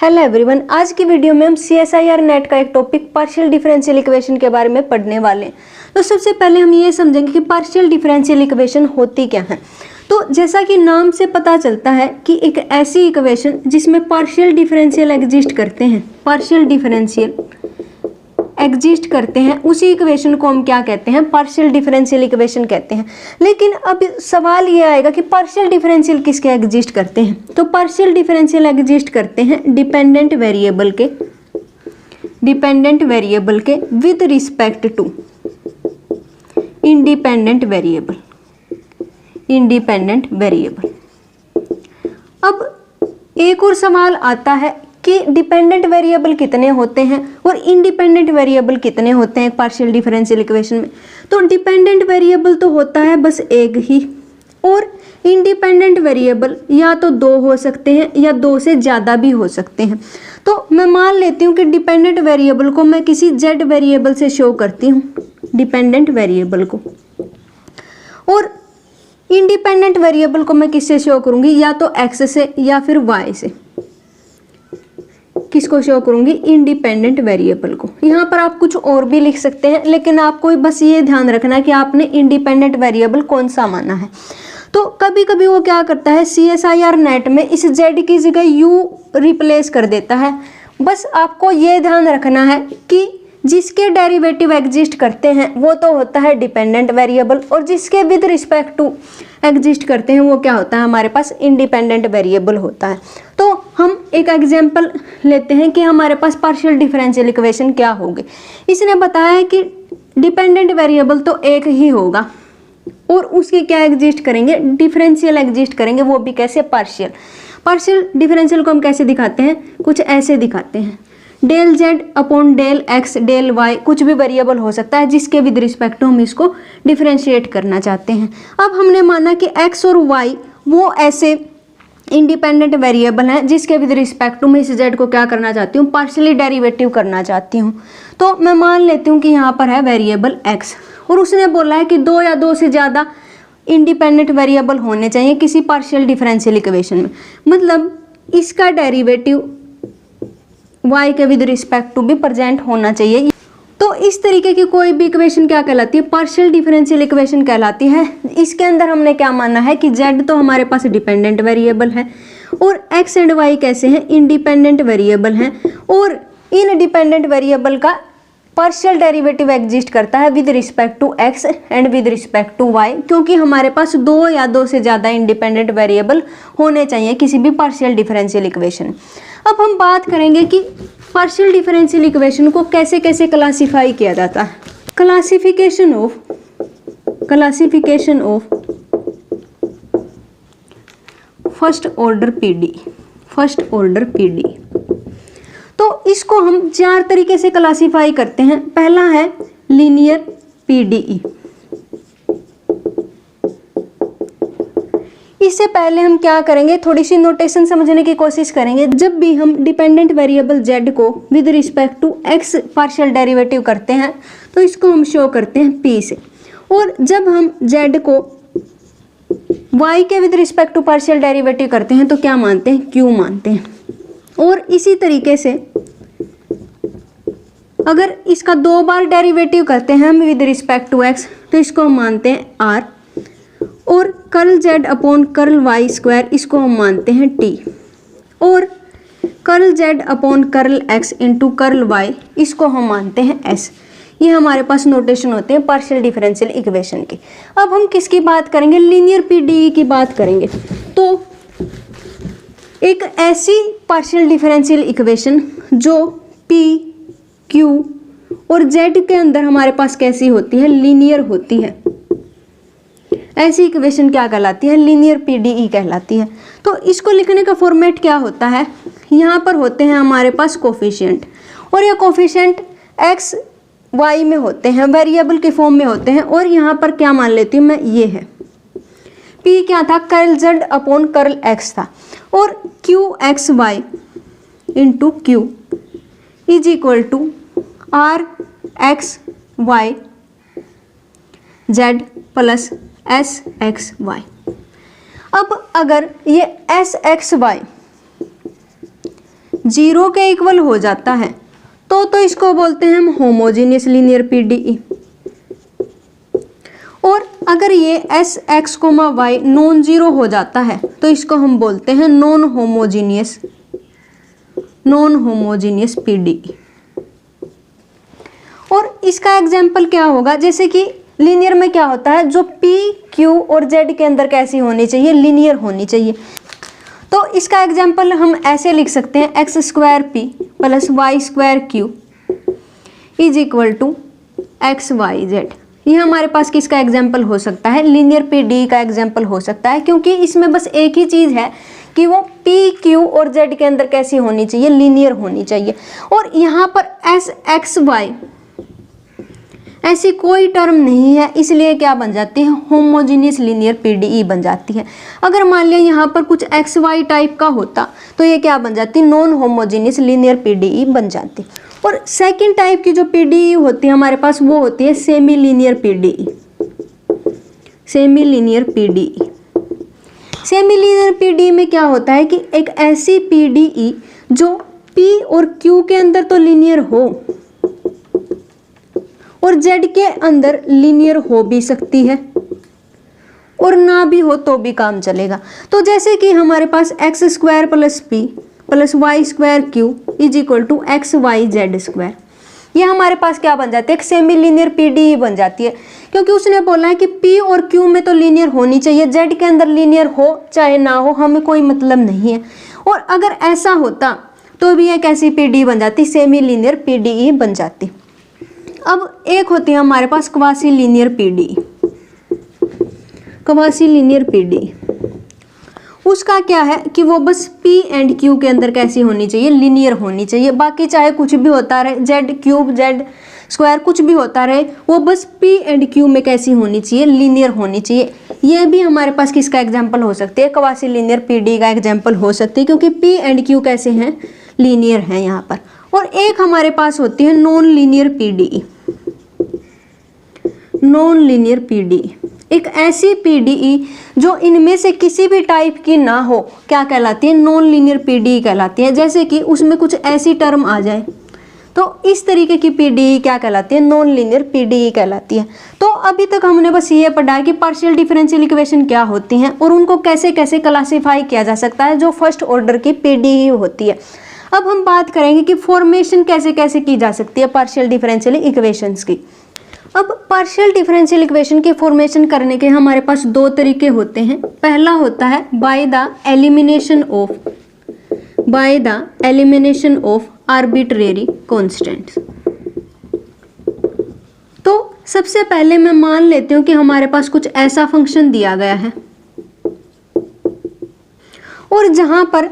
Hello everyone, आज की video में हम CSIR नेट का एक टॉपिक पार्शियल डिफरेंशियल इक्वेशन के बारे में पढ़ने वाले हैं। तो सबसे पहले हम ये समझेंगे कि पार्शियल डिफरेंशियल इक्वेशन होती क्या है। तो जैसा कि नाम से पता चलता है कि एक ऐसी इक्वेशन जिसमें पार्शियल डिफरेंशियल एग्जिस्ट करते हैं, पार्शियल डिफरेंशियल एग्जिस्ट करते हैं, उसी इक्वेशन को हम क्या कहते हैं, पार्शियल डिफरेंशियल इक्वेशन कहते हैं। लेकिन अब सवाल ये आएगा कि पार्शियल डिफरेंशियल किसके एग्जिस्ट करते हैं। तो पार्शियल डिफरेंशियल एग्जिस्ट करते हैं डिपेंडेंट वेरिएबल के with respect to independent variable. अब एक और सवाल आता है कि डिपेंडेंट वेरिएबल कितने होते हैं और इंडिपेंडेंट वेरिएबल कितने होते हैं पार्शियल डिफरेंशियल इक्वेशन में। तो डिपेंडेंट वेरिएबल तो होता है बस एक ही, और इंडिपेंडेंट वेरिएबल या तो दो हो सकते हैं या दो से ज़्यादा भी हो सकते हैं। तो मैं मान लेती हूँ कि डिपेंडेंट वेरिएबल को मैं किसी z वेरिएबल से शो करती हूँ, डिपेंडेंट वेरिएबल को, और इंडिपेंडेंट वेरिएबल को मैं किससे शो करूँगी, या तो x से या फिर y से। किसको शो करूंगी, इंडिपेंडेंट वेरिएबल को। यहाँ पर आप कुछ और भी लिख सकते हैं, लेकिन आपको बस ये ध्यान रखना है कि आपने इंडिपेंडेंट वेरिएबल कौन सा माना है। तो कभी कभी वो क्या करता है, CSIR नेट में इस z की जगह u रिप्लेस कर देता है। बस आपको ये ध्यान रखना है कि जिसके डेरिवेटिव एग्जिस्ट करते हैं वो तो होता है डिपेंडेंट वेरिएबल, और जिसके विद रिस्पेक्ट टू एग्जिस्ट करते हैं वो क्या होता है, हमारे पास इंडिपेंडेंट वेरिएबल होता है। तो हम एक एग्जांपल लेते हैं कि हमारे पास पार्शियल डिफरेंशियल इक्वेशन क्या होगी। इसने बताया है कि डिपेंडेंट वेरिएबल तो एक ही होगा और उसके क्या एग्जिस्ट करेंगे, डिफरेंशियल एग्जिस्ट करेंगे, वो भी कैसे, पार्शियल डिफरेंशियल को हम कैसे दिखाते हैं, कुछ ऐसे दिखाते हैं, del z upon del x del y, कुछ भी वेरिएबल हो सकता है जिसके विद रिस्पेक्ट टू हम इसको डिफरेंशिएट करना चाहते हैं। अब हमने माना कि x और y वो ऐसे इंडिपेंडेंट वेरिएबल हैं जिसके विद रिस्पेक्ट टू मैं इस z को क्या करना चाहती हूँ, पार्शियली डेरिवेटिव करना चाहती हूँ। तो मैं मान लेती हूँ कि यहाँ पर है वेरिएबल x, और उसने बोला है कि दो या दो से ज़्यादा इंडिपेंडेंट वेरिएबल होने चाहिए किसी पार्शियल डिफरेंशियल इक्वेशन में। मतलब इसका डेरिवेटिव y के विद रिस्पेक्ट टू भी प्रेजेंट होना चाहिए। तो इस तरीके की कोई भी इक्वेशन क्या कहलाती है, पार्शियल डिफरेंशियल इक्वेशन कहलाती है। इसके अंदर हमने क्या माना है कि z तो हमारे पास डिपेंडेंट वेरिएबल है और x एंड y कैसे हैं, इंडिपेंडेंट वेरिएबल हैं, और इन डिपेंडेंट वेरिएबल का पार्शियल डेरिवेटिव एग्जिस्ट करता है with respect to x and with respect to y, क्योंकि हमारे पास दो या दो से ज़्यादा इंडिपेंडेंट वेरिएबल होने चाहिए किसी भी पार्शियल डिफरेंशियल इक्वेशन। अब हम बात करेंगे कि पार्शियल डिफरेंशियल इक्वेशन को कैसे कैसे क्लासिफाई किया जाता है। Classification of first order PD. तो इसको हम चार तरीके से क्लासिफाई करते हैं। पहला है लीनियर पीडीई। इससे पहले हम क्या करेंगे, थोड़ी सी नोटेशन समझने की कोशिश करेंगे। जब भी हम डिपेंडेंट वेरिएबल z को with respect to x partial derivative करते हैं तो इसको हम शो करते हैं p से, और जब हम z को y के with respect to partial derivative करते हैं तो क्या मानते हैं, q मानते हैं। और इसी तरीके से अगर इसका दो बार डेरिवेटिव करते हैं हम विद रिस्पेक्ट टू x तो इसको हम मानते हैं r, और curl z upon curl y square इसको हम मानते हैं t, और curl z upon curl x into curl y इसको हम मानते हैं s। ये हमारे पास नोटेशन होते हैं पार्शियल डिफरेंशियल इक्वेशन के। अब हम किसकी बात करेंगे, लीनियर पीडीई की बात करेंगे। तो एक ऐसी पार्शियल डिफरेंशियल इक्वेशन जो p q और z के अंदर हमारे पास कैसी होती है, लीनियर होती है, ऐसी इक्वेशन क्या कहलाती है, लीनियर पीडीई कहलाती है। तो इसको लिखने का फॉर्मेट क्या होता है, यहाँ पर होते हैं हमारे पास कोफिशिएंट, और ये कोफिशिएंट x y में होते हैं, वेरिएबल के फॉर्म में होते हैं, और यहाँ पर क्या मान लेती हूँ मैं, ये है p क्या था, curl z upon curl x था, और q x y into q is equal to r x y z plus s x y। अब अगर ये s x y 0 के इक्वल हो जाता है तो इसको बोलते हैं हम होमोजीनियस लीनियर पीडीई। और अगर ये S X comma Y non zero हो जाता है तो इसको हम बोलते हैं नॉन होमोजीनियस पीडीई। और इसका एग्जाम्पल क्या होगा, जैसे कि लीनियर में क्या होता है, जो पी क्यू और जेड के अंदर कैसी होनी चाहिए, लीनियर होनी चाहिए। तो इसका एग्जाम्पल हम ऐसे लिख सकते हैं X square P plus Y square Q is equal to x Y Z. ये हमारे पास किसका एग्जाम्पल हो सकता है, लीनियर पीडी का एग्जाम्पल हो सकता है, क्योंकि इसमें बस एक ही चीज़ है कि वो पी क्यू और जेड के अंदर कैसी होनी चाहिए, लीनियर होनी चाहिए। और यहाँ पर एस एक्स वाई ऐसी कोई टर्म नहीं है, इसलिए क्या बन जाती है, होमोजीनियस लीनियर पीडीई बन जाती है। अगर मान लिया यहाँ पर कुछ एक्स वाई टाइप का होता तो ये क्या बन जाती, नॉन होमोजीनियस लीनियर पीडीई बन जाती। और सेकंड टाइप की जो पीडीई होती है हमारे पास वो होती है semi linear PDE. Semi linear PDE, semi linear PDE में क्या होता है कि एक ऐसी पीडीई जो पी और क्यू के अंदर तो लीनियर हो और जेड के अंदर लीनियर हो भी सकती है और ना भी हो तो भी काम चलेगा। तो जैसे कि हमारे पास x square plus p plus Y square Q is equal to x Y z square, ये हमारे पास क्या बन जाती है, एक सेमी लीनियर पीडीई बन जाती है, क्योंकि उसने बोला है कि पी और क्यू में तो लीनियर होनी चाहिए, जेड के अंदर लीनियर हो चाहे ना हो हमें कोई मतलब नहीं है। और अगर ऐसा होता तो भी एक ऐसी पीडीई बन जाती, सेमी लीनियर पीडीई बन जाती। अब एक होती है हमारे पास quasi linear PDE. Quasi linear PDE उसका क्या है कि वो बस P एंड Q के अंदर कैसी होनी चाहिए, लीनियर होनी चाहिए, बाकी चाहे कुछ भी होता रहे, जेड क्यूब जेड स्क्वायर कुछ भी होता रहे, वो बस P एंड Q में कैसी होनी चाहिए, लीनियर होनी चाहिए। ये भी हमारे पास किसका एग्जाम्पल हो सकती है, क्वासी लीनियर पीडीई का एग्जाम्पल हो सकती है, क्योंकि P एंड Q कैसे हैं, लीनियर हैं यहाँ पर। और एक हमारे पास होती है non linear PDE. Non linear PDE एक ऐसी पीडीई जो इनमें से किसी भी टाइप की ना हो, क्या कहलाती है, नॉन लीनियर पीडीई कहलाती है। जैसे कि उसमें कुछ ऐसी टर्म आ जाए तो इस तरीके की पीडीई क्या कहलाती है, नॉन लीनियर पीडीई कहलाती है। तो अभी तक हमने बस ये पढ़ा कि पार्शियल डिफरेंशियल इक्वेशन क्या होती हैं और उनको कैसे कैसे क्लासीफाई किया जा सकता है, जो फर्स्ट ऑर्डर की पीडीई होती है। अब हम बात करेंगे कि फॉर्मेशन कैसे कैसे की जा सकती है पार्शियल डिफरेंशियल इक्वेशंस की। अब पार्शियल डिफरेंशियल इक्वेशन की फॉर्मेशन करने के हमारे पास दो तरीके होते हैं। पहला होता है by the elimination of arbitrary constants. तो सबसे पहले मैं मान लेती हूँ कि हमारे पास कुछ ऐसा फंक्शन दिया गया है और जहां पर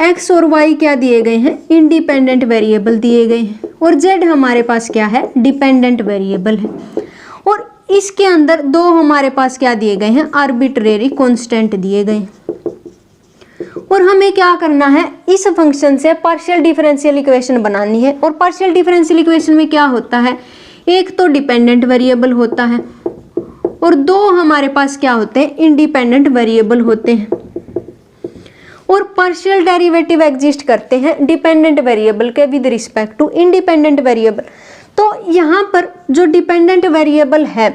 x और y क्या दिए गए हैं, इंडिपेंडेंट वेरिएबल दिए गए हैं, और z हमारे पास क्या है, डिपेंडेंट वेरिएबल है। और इसके अंदर दो हमारे पास क्या दिए गए हैं, आर्बिट्रेरी कांस्टेंट दिए गए हैं। और हमें क्या करना है, इस फंक्शन से पार्शियल डिफरेंशियल इक्वेशन बनानी है। और पार्शियल डिफरेंशियल इक्वेशन में क्या होता है, एक तो डिपेंडेंट वेरिएबल होता है और दो हमारे पास क्या होते हैं, इंडिपेंडेंट वेरिएबल होते हैं। और पार्शियल डेरिवेटिव एग्जिस्ट करते हैं डिपेंडेंट वेरिएबल के with respect to independent variable. तो यहाँ पर जो डिपेंडेंट वेरिएबल है,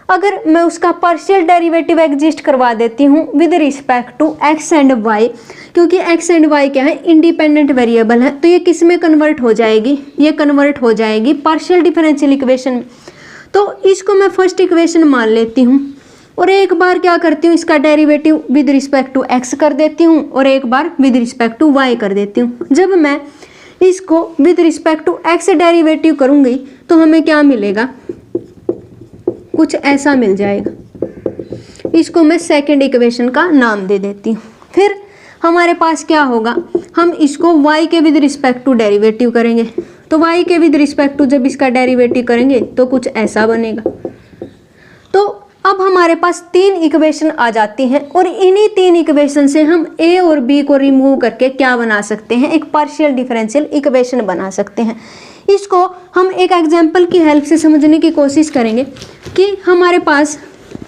अगर मैं उसका पार्शियल डेरिवेटिव एग्जिस्ट करवा देती हूँ with respect to X and Y, क्योंकि एक्स एंड वाई क्या है, इंडिपेंडेंट वेरिएबल है, तो ये किस में कन्वर्ट हो जाएगी, ये कन्वर्ट हो जाएगी पार्शियल डिफरेंशियल इक्वेशन में। तो इसको मैं फर्स्ट इक्वेशन मान लेती हूँ और एक बार क्या करती हूँ, इसका derivative with respect to X कर देती हूँ और एक बार विद रिस्पेक्ट टू वाई कर देती हूँ। जब मैं इसको with respect to x derivative करूँगी तो हमें क्या मिलेगा, कुछ ऐसा मिल जाएगा। इसको मैं सेकंड इक्वेशन का नाम दे देती हूँ। फिर हमारे पास क्या होगा, हम इसको y के विद रिस्पेक्ट टू डेरिवेटिव करेंगे, तो y के विद रिस्पेक्ट टू जब इसका डेरिवेटिव करेंगे तो कुछ ऐसा बनेगा। तो अब हमारे पास तीन इक्वेशन आ जाती हैं और इन्हीं तीन इक्वेशन से हम a और b को रिमूव करके क्या बना सकते हैं, एक पार्शियल डिफरेंशियल इक्वेशन बना सकते हैं। इसको हम एक एग्जांपल की हेल्प से समझने की कोशिश करेंगे कि हमारे पास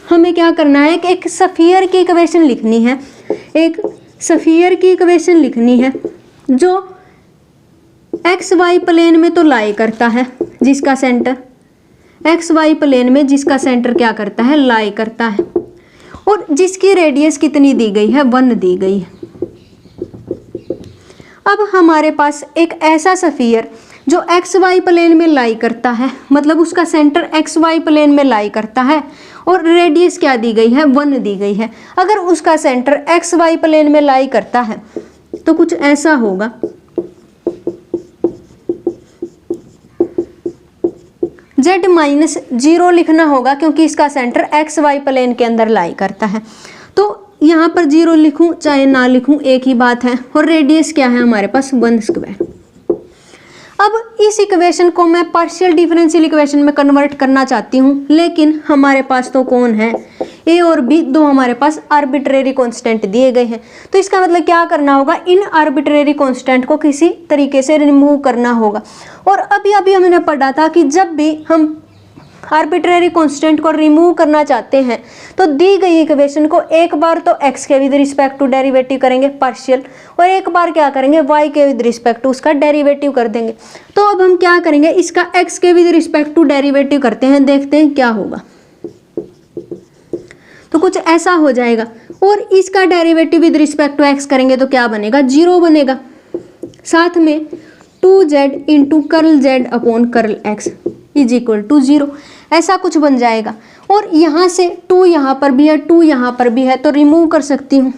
हमें क्या करना है कि एक स्फीयर की इक्वेशन लिखनी है, एक स्फीयर की इक्वेशन लिखनी है जो एक्स वाई प्लेन में तो लाई करता है, जिसका सेंटर एक्स वाई प्लेन में जिसका सेंटर क्या करता है, लाई करता है, और जिसकी रेडियस कितनी दी गई है, 1 दी गई है। अब हमारे पास एक ऐसा स्फीयर जो एक्स वाई प्लेन में लाई करता है, मतलब उसका सेंटर एक्स वाई प्लेन में लाई करता है और रेडियस क्या दी गई है, 1 दी गई है। अगर उसका सेंटर एक्स वाई प्लेन में लाई करता है तो कुछ ऐसा होगा। z-0 लिखना होगा क्योंकि इसका सेंटर एक्स वाई प्लेन के अंदर लाई करता है। तो यहाँ पर 0 लिखूं चाहे ना लिखूं एक ही बात है, और रेडियस क्या है हमारे पास, 1 स्क्वायर। अब इस इक्वेशन को मैं पार्शियल डिफरेंशियल इक्वेशन में कन्वर्ट करना चाहती हूँ, लेकिन हमारे पास तो कौन है, ए और बी, दो हमारे पास आर्बिट्रेरी कांस्टेंट दिए गए हैं। तो इसका मतलब क्या करना होगा, इन आर्बिट्रेरी कांस्टेंट को किसी तरीके से रिमूव करना होगा। और अभी अभी हमने पढ़ा था कि जब भी हम आर्बिट्रेरी कांस्टेंट को रिमूव करना चाहते हैं तो दी गई इक्वेशन को एक बार तो x के विद रिस्पेक्ट टू डेरिवेटिव करेंगे पार्शियल, और एक बार क्या करेंगे y के विद रिस्पेक्ट टू उसका डेरिवेटिव कर देंगे। तो अब हम क्या करेंगे, इसका x के विद रिस्पेक्ट टू डेरिवेटिव करते हैं, देखते हैं क्या होगा। तो कुछ ऐसा हो जाएगा, और इसका derivative with respect to x करेंगे तो क्या बनेगा, 0 बनेगा। साथ में 2z into curl z upon curl x is equal to 0, ऐसा कुछ बन जाएगा। और यहाँ से 2 यहाँ पर भी है, 2 यहाँ पर भी है, तो रिमूव कर सकती हूँ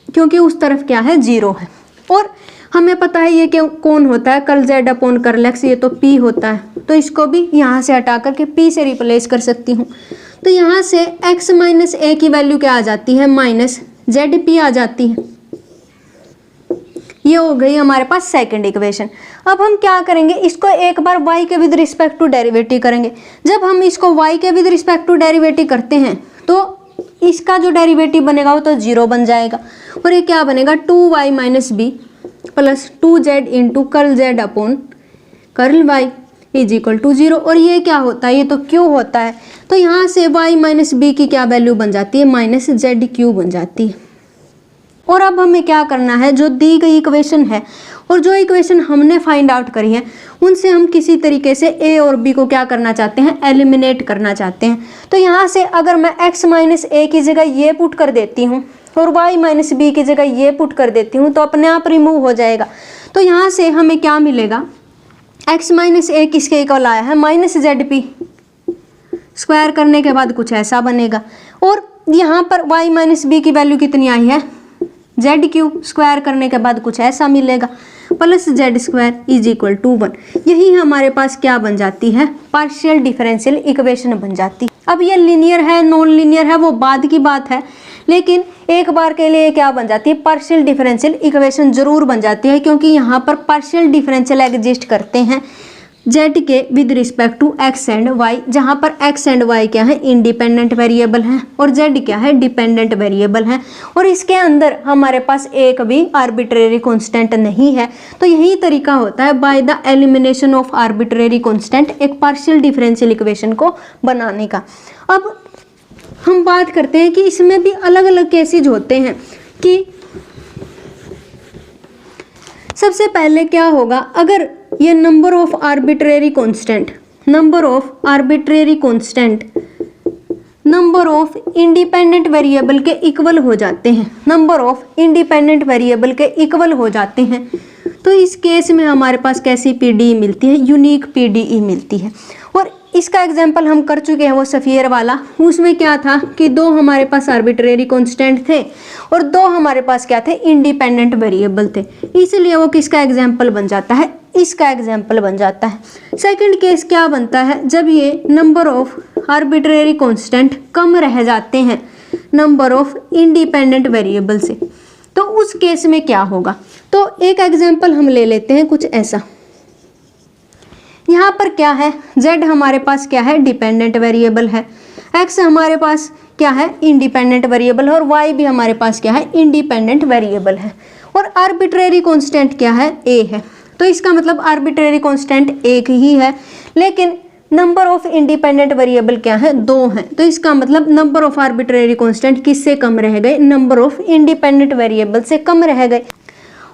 क्योंकि उस तरफ क्या है, 0 है। और हमें पता है ये क्यों कौन होता है, curl z upon curl x, ये तो p होता है। तो इसको भी यहाँ से हटा करके p से रिप्लेस कर सकती हूँ। तो यहाँ से x माइनस a की वैल्यू क्या आ जाती है, माइनस zp आ जाती है। ये हो गई हमारे पास सेकंड इक्वेशन। अब हम क्या करेंगे, इसको एक बार y के विद रिस्पेक्ट टू डेरिवेटिव करेंगे। जब हम इसको y के विद रिस्पेक्ट टू डेरिवेटिव करते हैं तो इसका जो डेरिवेटिव बनेगा वो तो 0 बन जाएगा, और ये क्या बनेगा, 2y minus B plus 2z into curl z upon curl y is equal to 0। और ये क्या होता है, ये तो q होता है। तो यहाँ से y माइनस बी की क्या वैल्यू बन जाती है, माइनस ZQ बन जाती है। और अब हमें क्या करना है, जो दी गई इक्वेशन है और जो इक्वेशन हमने फाइंड आउट करी है उनसे हम किसी तरीके से a और b को क्या करना चाहते हैं, एलिमिनेट करना चाहते हैं। तो यहाँ से अगर मैं x माइनस ए की जगह ये पुट कर देती हूँ और y माइनस बी की जगह ये पुट कर देती हूँ तो अपने आप रिमूव हो जाएगा। तो यहाँ से हमें क्या मिलेगा, x माइनस ए किसके इक्वल आया है, माइनस ZP, स्क्वायर करने के बाद कुछ ऐसा बनेगा। और यहाँ पर y माइनस बी की वैल्यू कितनी आई है, ZQ, स्क्वायर करने के बाद कुछ ऐसा मिलेगा, plus Z square is equal to 1। यही हमारे पास क्या बन जाती है, पार्शियल डिफरेंशियल इक्वेशन बन जाती है। अब ये लीनियर है नॉन लीनियर है वो बाद की बात है, लेकिन एक बार के लिए क्या बन जाती है, पार्शियल डिफरेंशियल इक्वेशन जरूर बन जाती है, क्योंकि यहाँ पर पार्शियल डिफरेंशियल एग्जिस्ट करते हैं z के with respect to x and y, जहाँ पर x एंड y क्या है, इंडिपेंडेंट वेरिएबल हैं और z क्या है, डिपेंडेंट वेरिएबल हैं। और इसके अंदर हमारे पास एक भी आर्बिट्रेरी कांस्टेंट नहीं है। तो यही तरीका होता है by the elimination of arbitrary constant एक पार्शियल डिफरेंशियल इक्वेशन को बनाने का। अब हम बात करते हैं कि इसमें भी अलग अलग केसेज होते हैं कि सबसे पहले क्या होगा, अगर ये number of arbitrary constant, number of independent variable के इक्वल हो जाते हैं, नंबर ऑफ इंडिपेंडेंट वेरिएबल के इक्वल हो जाते हैं, तो इस केस में हमारे पास कैसी पीडीई मिलती है, यूनिक पीडीई मिलती है। और इसका एग्जाम्पल हम कर चुके हैं वो सफियर वाला, उसमें क्या था कि दो हमारे पास आर्बिट्रेरी कांस्टेंट थे और दो हमारे पास क्या थे, इंडिपेंडेंट वेरिएबल थे, इसलिए वो किसका एग्जाम्पल बन जाता है, इसका एग्जाम्पल बन जाता है। सेकंड केस क्या बनता है, जब ये नंबर ऑफ आर्बिट्रेरी कांस्टेंट कम रह जाते हैं नंबर ऑफ इंडिपेंडेंट वेरिएबल से, तो उस केस में क्या होगा। तो एक एग्जाम्पल हम ले लेते हैं कुछ ऐसा, यहाँ पर क्या है, z हमारे पास क्या है, डिपेंडेंट वेरिएबल है, x हमारे पास क्या है, इंडिपेंडेंट वेरिएबल है, और y भी हमारे पास क्या है, इंडिपेंडेंट वेरिएबल है, और आर्बिट्रेरी कांस्टेंट क्या है, a है। तो इसका मतलब आर्बिट्रेरी कांस्टेंट एक ही है, लेकिन नंबर ऑफ इंडिपेंडेंट वेरिएबल क्या है, 2 हैं। तो इसका मतलब नंबर ऑफ आर्बिट्रेरी कांस्टेंट किससे कम रह गए, नंबर ऑफ इंडिपेंडेंट वेरिएबल से कम रह गए।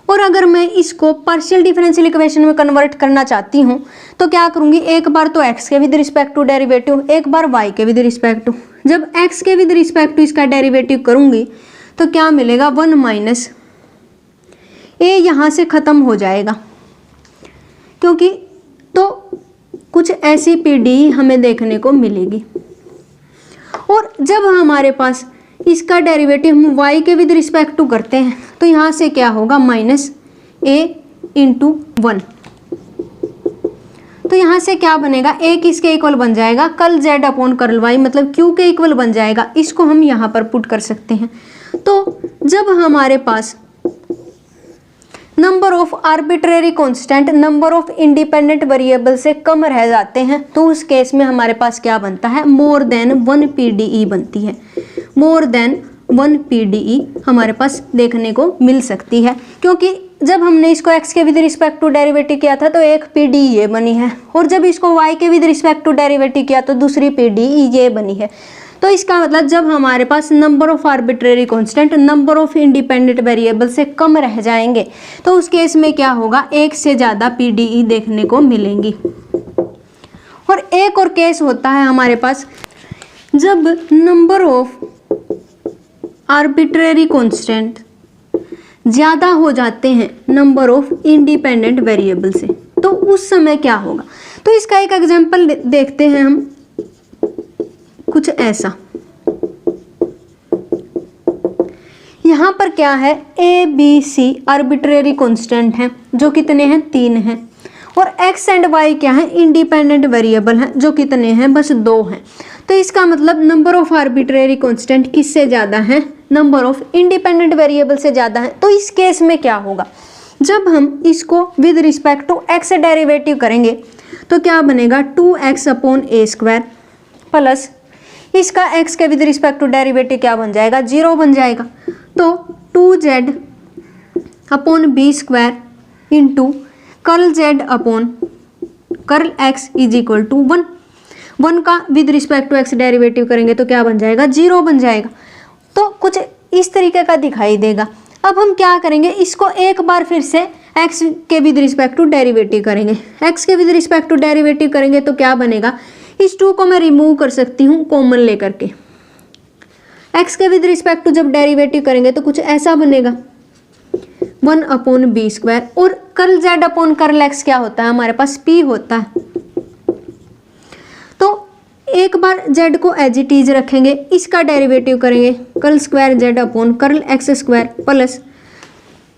और अगर मैं इसको पार्शियल डिफरेंशियल इक्वेशन में कन्वर्ट करना चाहती हूँ तो क्या करूँगी, एक बार तो x के विद रिस्पेक्ट टू डेरिवेटिव, एक बार y के विद रिस्पेक्ट टू। जब x के विद रिस्पेक्ट टू इसका डेरिवेटिव करूँगी तो क्या मिलेगा, 1 माइनस a यहाँ से ख़त्म हो जाएगा, क्योंकि तो कुछ ऐसी पीडी हमें देखने को मिलेगी। और जब हमारे पास इसका डेरिवेटिव हम y के विद रिस्पेक्ट टू करते हैं तो यहाँ से क्या होगा, माइनस a इंटू 1। तो यहाँ से क्या बनेगा, a किसके इक्वल बन जाएगा, curl z upon curl y, मतलब q के इक्वल बन जाएगा। इसको हम यहाँ पर पुट कर सकते हैं। तो जब हमारे पास number of arbitrary constant number of independent variable से कम रह जाते हैं तो उस केस में हमारे पास क्या बनता है, मोर देन 1 पीडीई बनती है। मोर देन 1 पीडीई हमारे पास देखने को मिल सकती है, क्योंकि जब हमने इसको x के विद रिस्पेक्ट टू डेरिवेटिव किया था तो एक पीडीई ये बनी है, और जब इसको y के विद रिस्पेक्ट टू डेरिवेटिव किया तो दूसरी पीडीई ये बनी है। तो इसका मतलब जब हमारे पास number of arbitrary constant number of independent variable से कम रह जाएंगे तो उस केस में क्या होगा, एक से ज़्यादा पीडीई देखने को मिलेंगी। और एक और केस होता है हमारे पास, जब नंबर ऑफ आर्बिट्रेरी कांस्टेंट ज़्यादा हो जाते हैं नंबर ऑफ इंडिपेंडेंट वेरिएबल से, तो उस समय क्या होगा। तो इसका एक एग्जांपल देखते हैं हम, कुछ ऐसा। यहाँ पर क्या है, A B C arbitrary constant हैं जो कितने हैं, 3 हैं, और x एंड y क्या है, इंडिपेंडेंट वेरिएबल हैं जो कितने हैं, बस 2 हैं। तो इसका मतलब नंबर ऑफ आर्बिट्रेरी कांस्टेंट किससे ज़्यादा है, नंबर ऑफ इंडिपेंडेंट वेरिएबल से ज़्यादा है। तो इस केस में क्या होगा, जब हम इसको with respect to x derivative करेंगे तो क्या बनेगा, 2x upon A square plus इसका x के विद रिस्पेक्ट टू डेरिवेटिव क्या बन जाएगा, 0 बन जाएगा। तो 2z upon B square into curl z upon curl x is equal to 1। 1 का with respect to x derivative करेंगे तो क्या बन जाएगा, 0 बन जाएगा। तो कुछ इस तरीके का दिखाई देगा। अब हम क्या करेंगे, इसको एक बार फिर से x के विद रिस्पेक्ट टू डेरिवेटिव करेंगे। x के विद रिस्पेक्ट टू डेरिवेटिव करेंगे तो क्या बनेगा, इस 2 को मैं रिमूव कर सकती हूँ कॉमन लेकर के। x के विद रिस्पेक्ट टू जब डेरिवेटिव करेंगे तो कुछ ऐसा बनेगा, 1 अपॉन बी स्क्वायर, और curl z upon curl x क्या होता है, हमारे पास p होता है। तो एक बार z को एज इट इज रखेंगे, इसका डेरिवेटिव करेंगे curl square z upon curl x square plus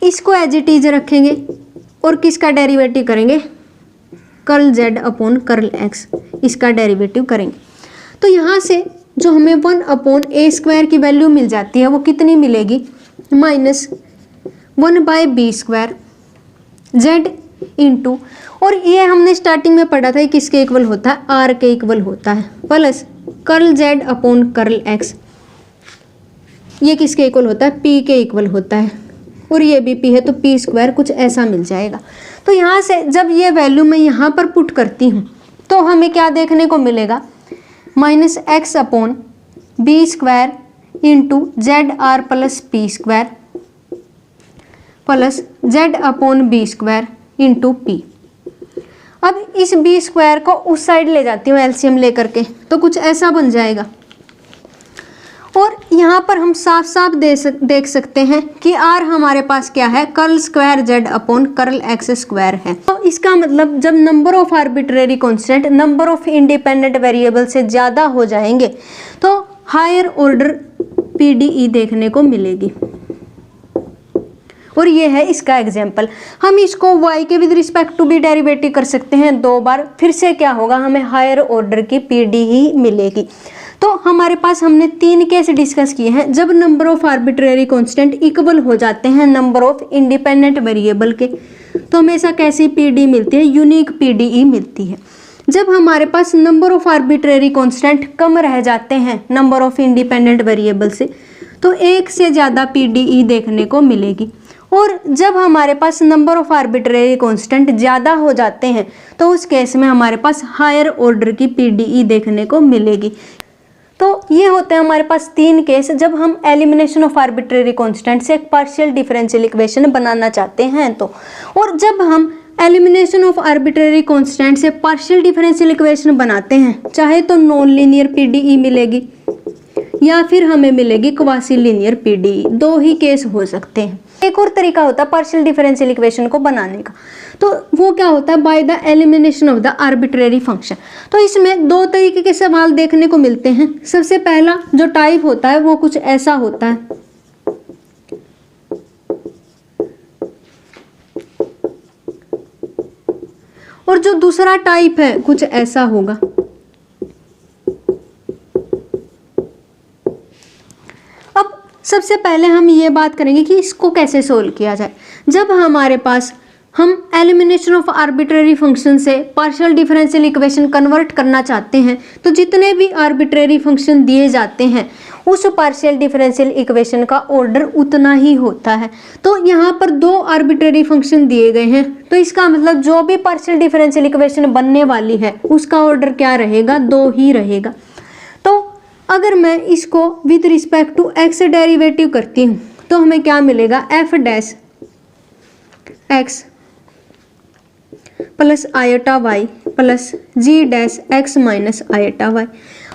इसको एज इट इज रखेंगे और किसका डेरिवेटिव करेंगे, curl z upon curl x, इसका डेरिवेटिव करेंगे। तो यहाँ से जो हमें 1 अपॉन ए स्क्वायर की वैल्यू मिल जाती है वो कितनी मिलेगी, minus 1 by B square z into, और ये हमने स्टार्टिंग में पढ़ा था किसके इक्वल होता है, r के इक्वल होता है, plus curl z upon curl x, ये किसके इक्वल होता है, p के इक्वल होता है, और ये भी p है तो p स्क्वायर, कुछ ऐसा मिल जाएगा। तो यहाँ से जब ये वैल्यू मैं यहाँ पर पुट करती हूँ तो हमें क्या देखने को मिलेगा, minus x upon B square into Z R plus P square plus z upon B square into P. अब इस बी स्क्वायर को उस साइड ले जाती हूँ एलसीएम लेकर के, तो कुछ ऐसा बन जाएगा। और यहाँ पर हम साफ साफ देख सकते हैं कि r हमारे पास क्या है, curl square z upon curl x square है। तो इसका मतलब जब number of arbitrary constant number of independent variable से ज़्यादा हो जाएंगे तो हायर ऑर्डर पीडीई देखने को मिलेगी। और ये है इसका एग्जाम्पल। हम इसको y के विद रिस्पेक्ट टू भी डेरिवेटिव कर सकते हैं 2 बार, फिर से क्या होगा, हमें हायर ऑर्डर की पीडीई मिलेगी। तो हमारे पास हमने 3 केस डिस्कस किए हैं जब number of arbitrary constant equal हो जाते हैं नंबर ऑफ इंडिपेंडेंट वेरिएबल के, तो हमेशा कैसी पीडी मिलती है, यूनिक पीडीई मिलती है। जब हमारे पास नंबर ऑफ आर्बिट्रेरी कांस्टेंट कम रह जाते हैं नंबर ऑफ इंडिपेंडेंट वेरिएबल से तो एक से ज़्यादा पीडीई देखने को मिलेगी। और जब हमारे पास नंबर ऑफ आर्बिट्रेरी कांस्टेंट ज़्यादा हो जाते हैं तो उस केस में हमारे पास हायर ऑर्डर की पीडीई देखने को मिलेगी। तो ये होते हैं हमारे पास 3 केस जब हम एलिमिनेशन ऑफ आर्बिट्रेरी कांस्टेंट से एक पार्शियल डिफरेंशियल इक्वेशन बनाना चाहते हैं तो, और जब हम एलिमिनेशन ऑफ आर्बिट्रेरी कांस्टेंट से पार्शियल डिफरेंशियल इक्वेशन बनाते हैं, चाहे तो नॉन लीनियर पीडीई मिलेगी या फिर हमें मिलेगी क्वासी लीनियर पीडीई, 2 ही केस हो सकते हैं। एक और तरीका होता है पार्शियल डिफरेंशियल इक्वेशन को बनाने का, तो वो क्या होता है, by the elimination of the arbitrary function. तो इसमें 2 तरीके के सवाल देखने को मिलते हैं। सबसे पहला जो टाइप होता है वो कुछ ऐसा होता है, और जो दूसरा टाइप है कुछ ऐसा होगा। अब सबसे पहले हम ये बात करेंगे कि इसको कैसे सोल्व किया जाए। जब हमारे पास हम एलिमिनेशन ऑफ आर्बिट्रेरी फंक्शन से पार्शियल डिफरेंशियल इक्वेशन कन्वर्ट करना चाहते हैं, तो जितने भी आर्बिट्रेरी फंक्शन दिए जाते हैं उस पार्शियल डिफरेंशियल इक्वेशन का ऑर्डर उतना ही होता है। तो यहाँ पर 2 आर्बिट्रेरी फंक्शन दिए गए हैं, तो इसका मतलब जो भी पार्शियल डिफरेंशियल इक्वेशन बनने वाली है उसका ऑर्डर क्या रहेगा, 2 ही रहेगा। तो अगर मैं इसको with respect to x derivative करती हूँ तो हमें क्या मिलेगा, f dash x plus iota y plus g dash x minus iota y.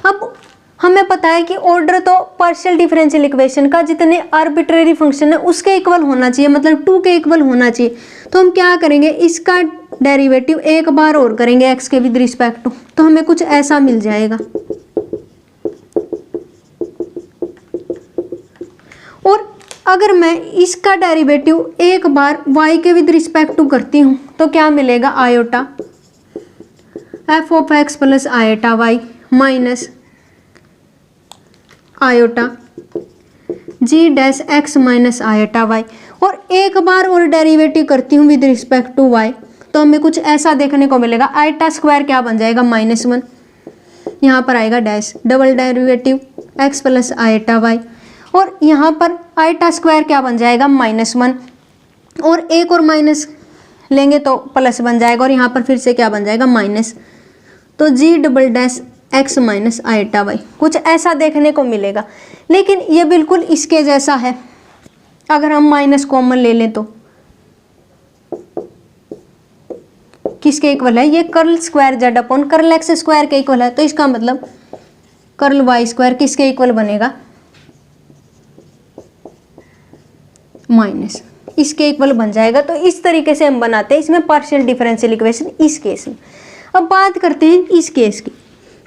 अब हमें पता है कि ऑर्डर तो पार्शियल डिफरेंशियल इक्वेशन का जितने आर्बिट्रेरी फंक्शन है उसके इक्वल होना चाहिए, मतलब 2 के इक्वल होना चाहिए। तो हम क्या करेंगे, इसका डेरिवेटिव एक बार और करेंगे एक्स के विद रिस्पेक्ट टू, तो हमें कुछ ऐसा मिल जाएगा। और अगर मैं इसका डेरिवेटिव एक बार y के विद रिस्पेक्ट टू करती हूँ तो क्या मिलेगा, iota f of x plus iota y minus iota g dash x minus iota y. और एक बार और डेरिवेटिव करती हूँ विद रिस्पेक्ट टू y, तो हमें कुछ ऐसा देखने को मिलेगा, आयोटा स्क्वायर क्या बन जाएगा, -1, यहाँ पर आएगा dash double derivative x plus iota y, और यहाँ पर आयोटा स्क्वायर क्या बन जाएगा, -1, और एक और माइनस लेंगे तो प्लस बन जाएगा, और यहाँ पर फिर से क्या बन जाएगा, माइनस। तो g double dash x minus iota y, कुछ ऐसा देखने को मिलेगा। लेकिन ये बिल्कुल इसके जैसा है, अगर हम माइनस कॉमन ले लें तो किसके इक्वल है, ये curl square Z upon curl x square के इक्वल है। तो इसका मतलब कर्ल वाई स्क्वायर किसके इक्वल बनेगा, माइनस, इसके इक्वल बन जाएगा। तो इस तरीके से हम बनाते हैं इसमें पार्शियल डिफरेंशियल इक्वेशन इस केस में। अब बात करते हैं इस केस की,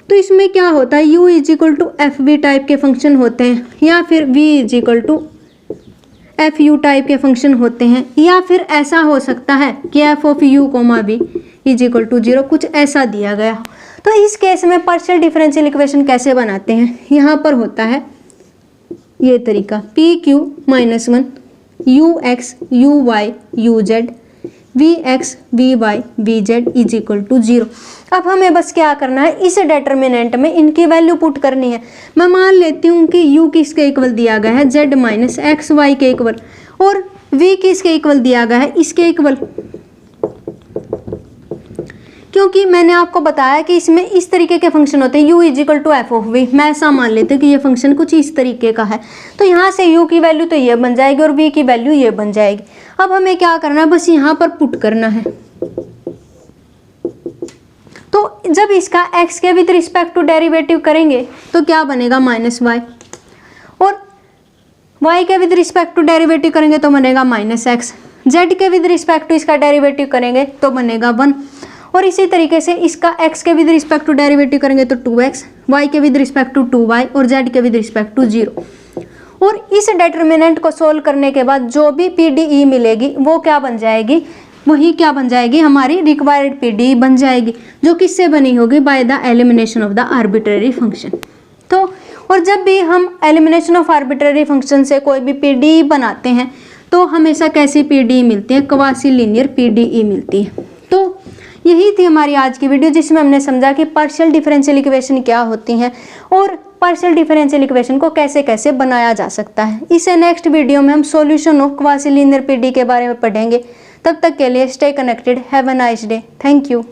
तो इसमें क्या होता है, u is equal to f b type के फंक्शन होते हैं, या फिर v is equal to f u type के फंक्शन होते हैं, या फिर ऐसा हो सकता है कि f of u comma v is equal to 0, कुछ ऐसा दिया गया हो। तो इस केस में पार्शियल डिफरेंशियल इक्वेशन कैसे बनाते हैं, यहाँ पर होता है ये तरीका, p q -1 u x u y u z v x v y v z is equal to 0। अब हमें बस क्या करना है, इस डेटर्मिनेंट में इनकी वैल्यू पुट करनी है। मैं मान लेती हूँ कि u किसके इक्वल दिया गया है, z माइनस एक्स वाई के इक्वल, और v किसके इक्वल दिया गया है, इसके इक्वल। क्योंकि मैंने आपको बताया कि इसमें इस तरीके के फंक्शन होते हैं, u is equal to f of v, मैं ऐसा मान लेती हूँ कि ये फंक्शन कुछ इस तरीके का है। तो यहाँ से u की वैल्यू तो ये बन जाएगी और v की वैल्यू ये बन जाएगी। अब हमें क्या करना है, बस यहाँ पर पुट करना है। तो जब इसका x के विद रिस्पेक्ट टू डेरिवेटिव करेंगे तो क्या बनेगा, -y, और y के विद रिस्पेक्ट टू डेरिवेटिव करेंगे तो बनेगा -x, z के विद रिस्पेक्ट टू इसका डेरिवेटिव करेंगे तो बनेगा 1, और इसी तरीके से इसका x के विद रिस्पेक्ट टू डेरिवेटिव करेंगे तो 2x, y के विद रिस्पेक्ट टू 2y और z के विद रिस्पेक्ट टू 0। और इस डेटर्मिनेंट को सोल्व करने के बाद जो भी पीडीई मिलेगी वो क्या बन जाएगी, वही क्या बन जाएगी, हमारी रिक्वायर्ड पीडीई बन जाएगी, जो किससे बनी होगी, by the elimination of the arbitrary function. तो और जब भी हम एलिमिनेशन ऑफ आर्बिट्रेरी फंक्शन से कोई भी पीडीई बनाते हैं तो हमेशा कैसी पीडीई मिलती है, क्वासी लीनियर पीडीई मिलती है। तो यही थी हमारी आज की वीडियो, जिसमें हमने समझा कि पार्शियल डिफरेंशियल इक्वेशन क्या होती हैं और पार्शियल डिफरेंशियल इक्वेशन को कैसे कैसे बनाया जा सकता है। इसे नेक्स्ट वीडियो में हम solution of quasi linear PDE के बारे में पढ़ेंगे। तब तक के लिए stay connected, have a nice day, thank you.